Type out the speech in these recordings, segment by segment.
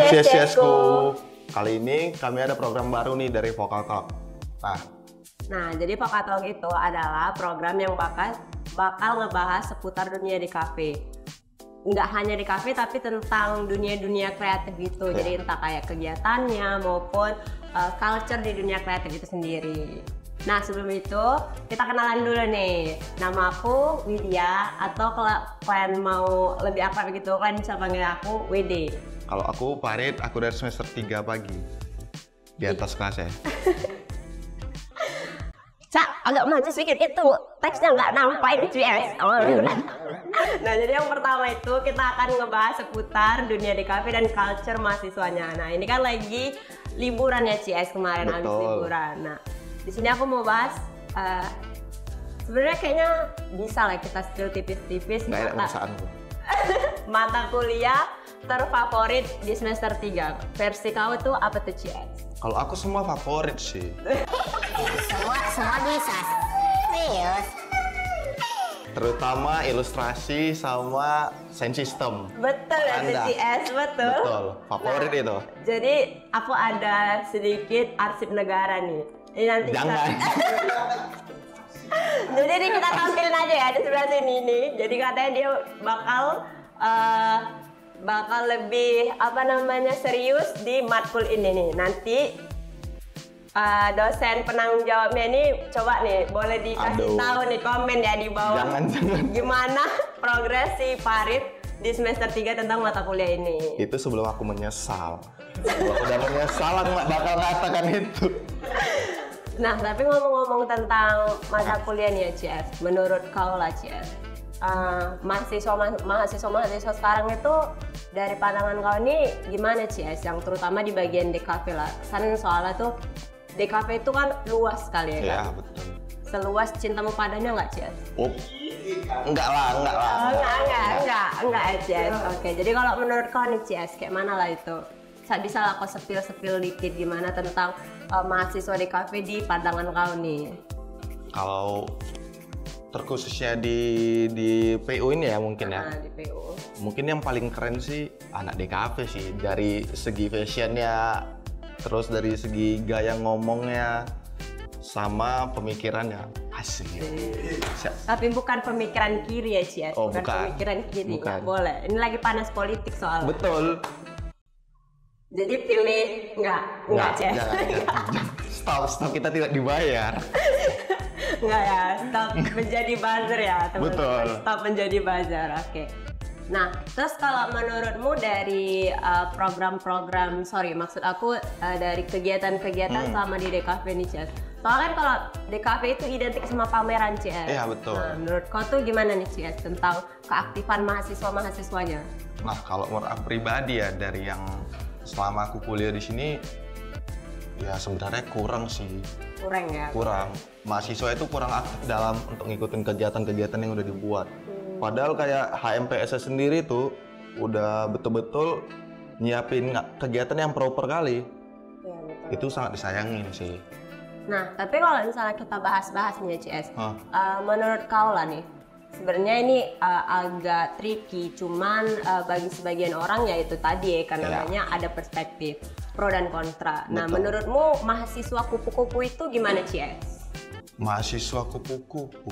CSku. Kali ini kami ada program baru nih dari Vokal Talk. Nah, jadi Vokal Talk itu adalah program yang bakal ngebahas seputar dunia di kafe. Nggak hanya di kafe, tapi tentang dunia-dunia kreatif gitu. Jadi entah kayak kegiatannya maupun culture di dunia kreatif itu sendiri. Nah, sebelum itu kita kenalan dulu nih. Nama aku Widya, atau kalau kalian mau lebih akrab gitu, kalian bisa panggil aku WD. Kalau aku Farid, aku dari semester 3 pagi. Di atas kelas ya. Cak, agak maju sedikit itu, teksnya nggak nampak di CS. Nah, jadi yang pertama itu kita akan ngebahas seputar dunia di kafe dan culture mahasiswanya. Nah, ini kan lagi liburan ya CS kemarin. Betul. Habis liburan. Nah, di sini aku mau bahas sebenarnya kayaknya bisa lah kita spill tipis-tipis Nggak ada perasaan tuh. mata kuliah terfavorit di semester 3. Versi kau tuh apa tuh CS? Kalau aku semua favorit sih. Semua bisa. Serius. Terutama ilustrasi sama sound system. Betul ya CS, betul. Betul, favorit itu. Jadi aku ada sedikit arsip negara nih. Ini nanti Jangan. Jadi ini kita tampilin aja ya di sebelah sini nih. Jadi katanya dia bakal lebih serius di matkul ini nih. Nanti dosen penanggung jawabnya ini coba nih boleh dikasih tahu nih komen ya di bawah. Jangan. Gimana progresi Farid di semester 3 tentang mata kuliah ini. Itu sebelum aku menyesal. Udah menyesal, aku nggak bakal katakan itu. Nah, tapi ngomong-ngomong tentang mata kuliah nih ya CS, menurut kau lah CS, mahasiswa sekarang itu dari pandangan kau ini gimana CS, yang terutama di bagian DKV lah, kan soalnya tuh DKV itu kan luas sekali ya kan? Iya, betul. Seluas cintamu padanya nggak CS? Enggak lah. Enggak ya CS. Oke, jadi kalau menurut kau nih CS, kayak mana lah itu? Bisa lah kau sepil dikit gimana tentang mahasiswa di kafe di pandangan kau nih? Kalau terkhususnya di PU ini ya mungkin ya. Di PU. Mungkin yang paling keren sih anak DKV sih, dari segi fashionnya, terus dari segi gaya ngomongnya, sama pemikirannya. Asik. Tapi bukan pemikiran kiri ya CS, bukan pemikiran kiri. Bukan. Boleh. Ini lagi panas politik soalnya. Betul. Jadi pilih enggak CS. Jangan. Stop, kita tidak dibayar. Enggak ya, stop menjadi buzzer ya teman-teman. Betul. Stop menjadi buzzer, oke. Nah, terus kalau menurutmu dari maksud aku dari kegiatan-kegiatan selama di DKV nih CS. Soalnya kan kalau DKV itu identik sama pameran CS. Iya, betul. Nah, menurut kau tuh gimana nih CS tentang keaktifan mahasiswanya? Nah, kalau menurut aku pribadi ya, dari yang selama aku kuliah di sini, ya sebenarnya kurang sih. Kurang ya? Kurang. Mahasiswa itu kurang aktif dalam untuk ngikutin kegiatan-kegiatan yang udah dibuat. Padahal kayak HMPS sendiri tuh udah betul-betul nyiapin kegiatan yang proper kali. Ya, betul. Itu sangat disayangin sih. Nah, tapi kalau misalnya kita bahas nih ya CS, menurut kau lah nih, sebenarnya ini agak tricky, cuman bagi sebagian orang ya itu tadi ya, karena namanya ada perspektif pro dan kontra. Nah, menurutmu mahasiswa kupu-kupu itu gimana CS? Mahasiswa kupu-kupu,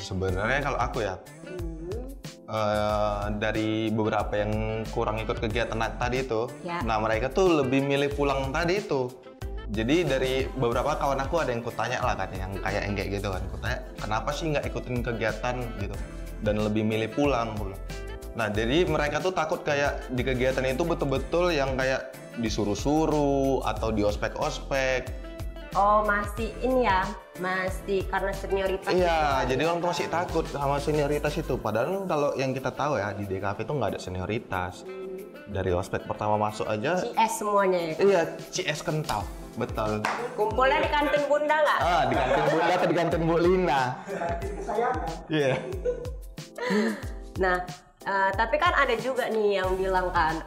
sebenarnya kalau aku ya, dari beberapa yang kurang ikut kegiatan tadi itu, nah mereka tuh lebih milih pulang tadi itu. Jadi dari beberapa kawan aku ada yang kutanya lah kan, yang kayak gitu kan, kutanya kenapa sih nggak ikutin kegiatan gitu dan lebih milih pulang. Nah, jadi mereka tuh takut kayak di kegiatan itu betul-betul yang kayak disuruh-suruh atau di ospek-ospek. Oh, masih ini ya, masih karena senioritas. Iya, jadi orang tuh masih takut sama senioritas itu. Padahal kalau yang kita tahu ya, di DKV itu nggak ada senioritas. Dari ospek pertama masuk aja CS semuanya ya? Iya, CS kental, betul. Kumpulnya di kantin Bunda nggak? Di kantin Bunda atau di kantin Bu Lina? Iya. Nah, tapi kan ada juga nih yang bilang kan,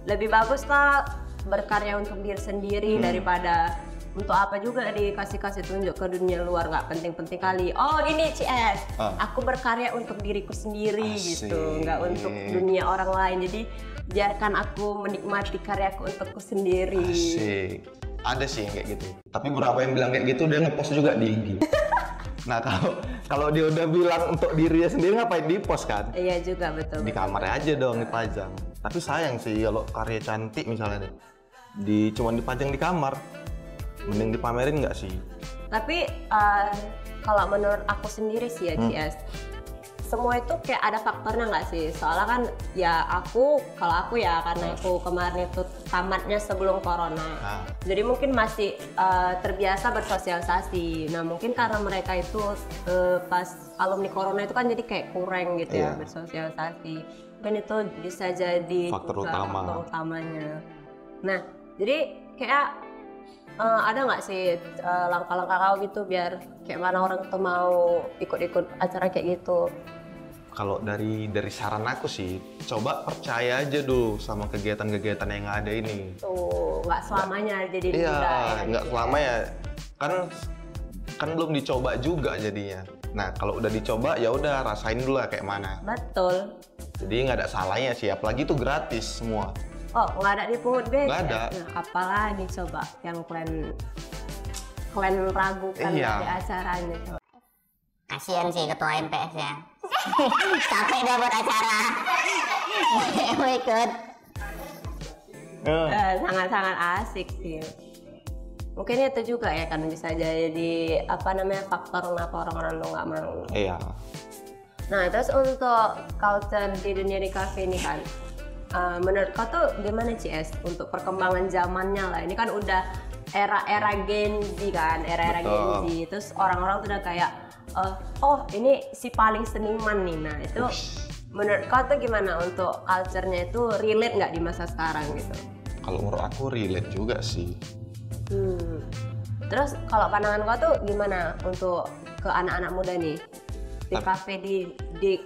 lebih bagus lah berkarya untuk diri sendiri daripada untuk apa juga dikasih tunjuk ke dunia luar, nggak penting-penting kali. Oh gini CS, aku berkarya untuk diriku sendiri gitu, nggak untuk dunia orang lain. Jadi biarkan aku menikmati karyaku untukku sendiri. Asik. Ada sih yang kayak gitu. Tapi beberapa yang bilang kayak gitu dia ngepost juga di IG. Nah kalau dia udah bilang untuk dirinya sendiri ngapain di post kan? Iya juga betul. Di kamarnya aja dong dipajang. Tapi sayang sih kalau karya cantik misalnya nih, cuman dipajang di kamar. Mending dipamerin nggak sih? Tapi kalau menurut aku sendiri sih ya CS, semua itu kayak ada faktornya nggak sih? Soalnya kan ya kalau aku ya karena aku kemarin itu tamatnya sebelum corona, jadi mungkin masih terbiasa bersosialisasi. Nah mungkin karena mereka itu pas alumni corona itu kan jadi kayak kurang gitu ya bersosialisasi. Mungkin itu bisa jadi faktor utamanya. Nah jadi kayak ada nggak sih langkah-langkah kau gitu biar kayak mana orang tuh mau ikut-ikut acara kayak gitu? Kalau dari saran aku sih, coba percaya aja dulu sama kegiatan-kegiatan yang ada ini. Tuh, nggak selamanya jadi mudah. Iya, nggak selamanya. Kan belum dicoba juga jadinya. Nah, kalau udah dicoba ya udah rasain dulu lah kayak mana. Betul. Jadi nggak ada salahnya sih, apalagi itu gratis semua. Oh, nggak ada dipungut biaya? Nggak ada. Nah, apalagi coba yang kalian ragukan di acaranya. Kasian sih ketua MPS ya. Capek dia buat acara. Mau ikut. Sangat-sangat asik sih. Mungkin itu juga ya kan bisa jadi faktor kenapa orang-orang lo nggak mau. Iya. Nah terus untuk culture di dunia di cafe ini kan, menurut kau tuh gimana CS untuk perkembangan zamannya lah? Ini kan udah era Gen Z kan, era Gen Z. Terus orang-orang tuh udah kayak, oh ini si paling seniman nih. Nah itu menurut kau tuh gimana untuk culture-nya itu relate nggak di masa sekarang gitu? Kalau menurut aku relate juga sih. Terus kalau pandangan kau tuh gimana untuk ke anak-anak muda nih di kafe di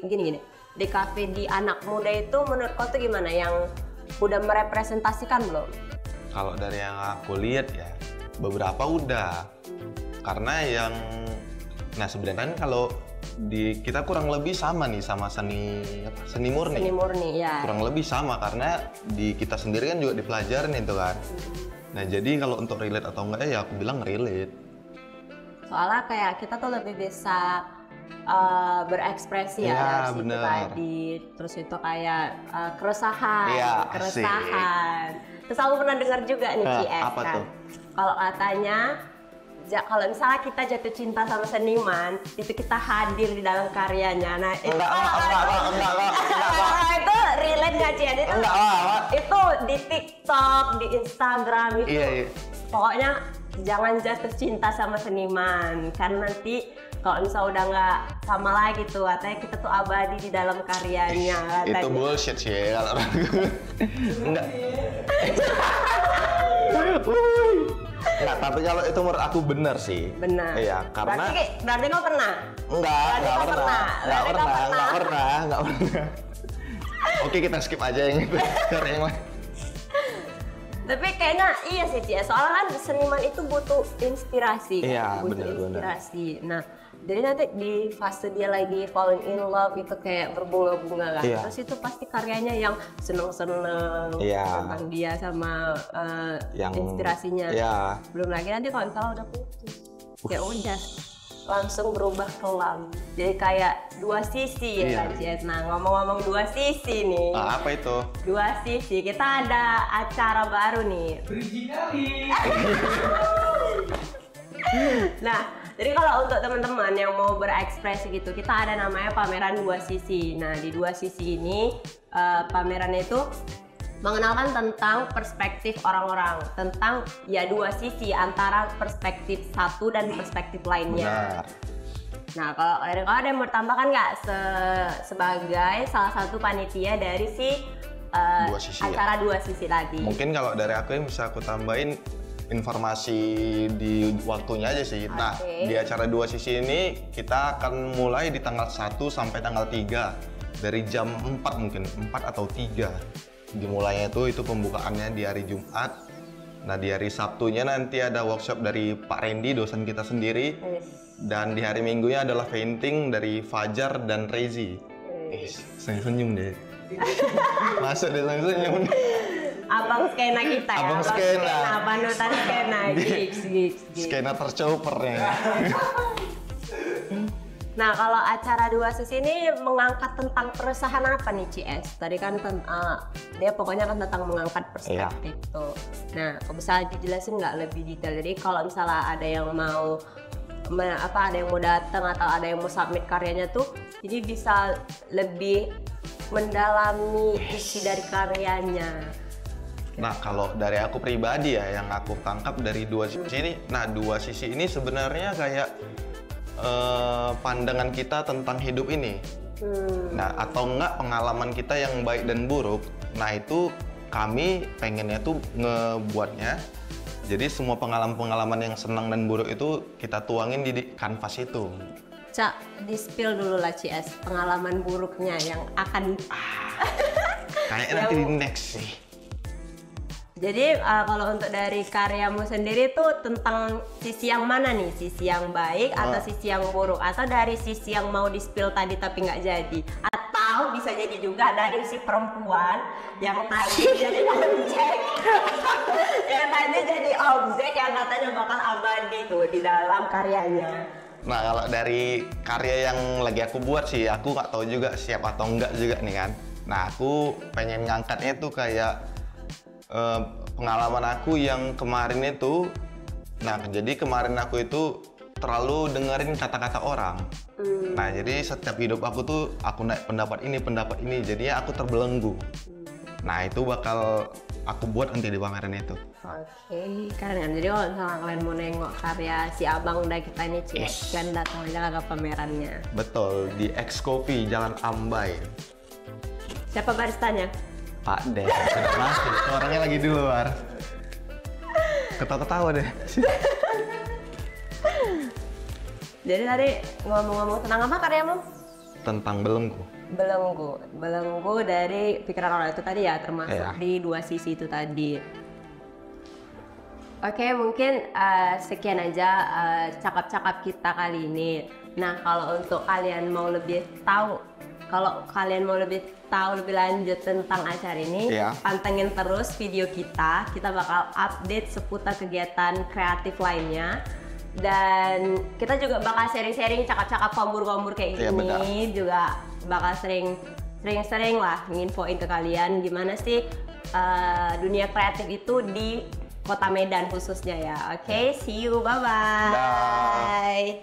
gini di kafe di anak muda itu menurut kau tuh gimana, yang udah merepresentasikan belum? Kalau dari yang aku lihat ya beberapa udah, karena sebenarnya kan kalau di kita kurang lebih sama nih sama seni murni. Seni murni ya. Kurang lebih sama karena di kita sendiri kan juga dipelajarin itu kan. Nah jadi kalau untuk relate atau enggak ya aku bilang relate. Soalnya kayak kita tuh lebih bisa berekspresi ya dari situ tadi. Terus itu kayak keresahan. Terus aku pernah dengar juga nih CS apa kan. Tuh? Kalau katanya kalau misalnya kita jatuh cinta sama seniman, itu kita hadir di dalam karyanya. Nah, itu itu relate nggak sih? Itu di TikTok, di Instagram itu. Iya. Pokoknya jangan jatuh cinta sama seniman, karena nanti kalau misalnya udah nggak sama lagi tuh, katanya kita tuh abadi di dalam karyanya. Katanya. Itu bullshit sih kalau enggak. Enggak, tapi kalau itu menurut aku benar sih. Benar. Iya, karena berarti kau pernah? Enggak pernah. Oke, kita skip aja yang itu. Yang lain. Tapi kayaknya iya sih Cia, soalnya kan seniman itu butuh inspirasi. Iya, butuh inspirasi. Nah, jadi nanti di fase dia lagi falling in love itu kayak berbunga-bunga kan. Terus itu pasti karyanya yang seneng-seneng tentang dia sama yang inspirasinya. Belum lagi nanti kalau misalnya udah putus, ya udah langsung berubah kelam. Jadi kayak dua sisi ya kan Cia. Nah ngomong-ngomong dua sisi nih. Apa itu? Dua sisi. Kita ada acara baru nih. Nah, jadi kalau untuk teman-teman yang mau berekspresi gitu, kita ada namanya pameran dua sisi. Nah, di dua sisi ini pamerannya itu mengenalkan tentang perspektif orang-orang, tentang ya dua sisi antara perspektif satu dan perspektif lainnya. Benar. Nah, kalau ada yang mau tambahkan nggak sebagai salah satu panitia dari acara dua sisi tadi? Mungkin kalau dari aku yang bisa aku tambahin informasi di waktunya aja sih. Nah, di acara dua sisi ini kita akan mulai di tanggal 1 sampai tanggal 3 dari jam 4 mungkin, 4 atau 3. Dimulainya itu pembukaannya di hari Jumat Nah, di hari Sabtunya nanti ada workshop dari Pak Randy, dosen kita sendiri. Dan di hari Minggunya adalah painting dari Fajar dan Rezi. Senyum deh. Masuk deh senyum. Abang skena kita ya. Abang skena. Panutan skena. Gigs. Skena tercopernya. Nah, kalau acara 2 sisi ini mengangkat tentang perusahaan apa nih, CS? Tadi kan dia pokoknya kan tentang mengangkat perspektif tuh. Nah, kok bisa dijelasin nggak lebih detail? Jadi kalau misalnya ada yang mau ada yang mau datang atau ada yang mau submit karyanya tuh, jadi bisa lebih mendalami isi dari karyanya. Nah, kalau dari aku pribadi ya, yang aku tangkap dari 2 sisi ini, nah 2 sisi ini sebenarnya kayak pandangan kita tentang hidup ini. Nah, atau enggak pengalaman kita yang baik dan buruk. Nah, itu kami pengennya tuh ngebuatnya. Jadi semua pengalaman-pengalaman yang senang dan buruk itu kita tuangin di kanvas itu. Cak, di-spill dulu lah CS, pengalaman buruknya yang akan... Kayaknya nanti di next sih. Jadi kalau untuk dari karyamu sendiri tuh tentang sisi yang mana nih? Sisi yang baik atau sisi yang buruk? Atau dari sisi yang mau di-spill tadi tapi nggak jadi? Atau bisa jadi juga dari si perempuan yang tadi jadi objek. Yang tadi jadi objek yang katanya bakal abadi tuh di dalam karyanya. Nah, kalau dari karya yang lagi aku buat sih, aku nggak tahu juga siap atau enggak juga nih kan. Nah, aku pengen ngangkatnya tuh kayak pengalaman aku yang kemarin itu. Nah, jadi kemarin aku itu terlalu dengerin kata-kata orang. Nah, jadi setiap hidup aku tuh aku naik pendapat ini, jadinya aku terbelenggu. Nah, itu bakal aku buat nanti di pameran itu. Oke, keren kan? Jadi kalau misalnya kalian mau nengok karya si abang udah kita ini kan datang aja ke pamerannya. Betul, di X Coffee Jalan Ambai. Siapa baristanya? Pak Deh, sudah masuk. Orangnya lagi di luar. Ketawa-ketawa deh. Jadi tadi ngomong-ngomong tentang apa karyamu? Tentang belenggu. Belenggu dari pikiran orang itu tadi ya, termasuk di 2 sisi itu tadi. Oke, mungkin sekian aja cakap-cakap kita kali ini. Nah, kalau untuk kalian mau lebih tahu lebih lanjut tentang acara ini, pantengin terus video kita. Kita bakal update seputar kegiatan kreatif lainnya. Dan kita juga bakal sharing-sharing cakap-cakap kombur-kombur kayak gini. Juga bakal sering-sering lah nginfoin ke kalian gimana sih dunia kreatif itu di Kota Medan khususnya ya. Oke, see you, bye-bye.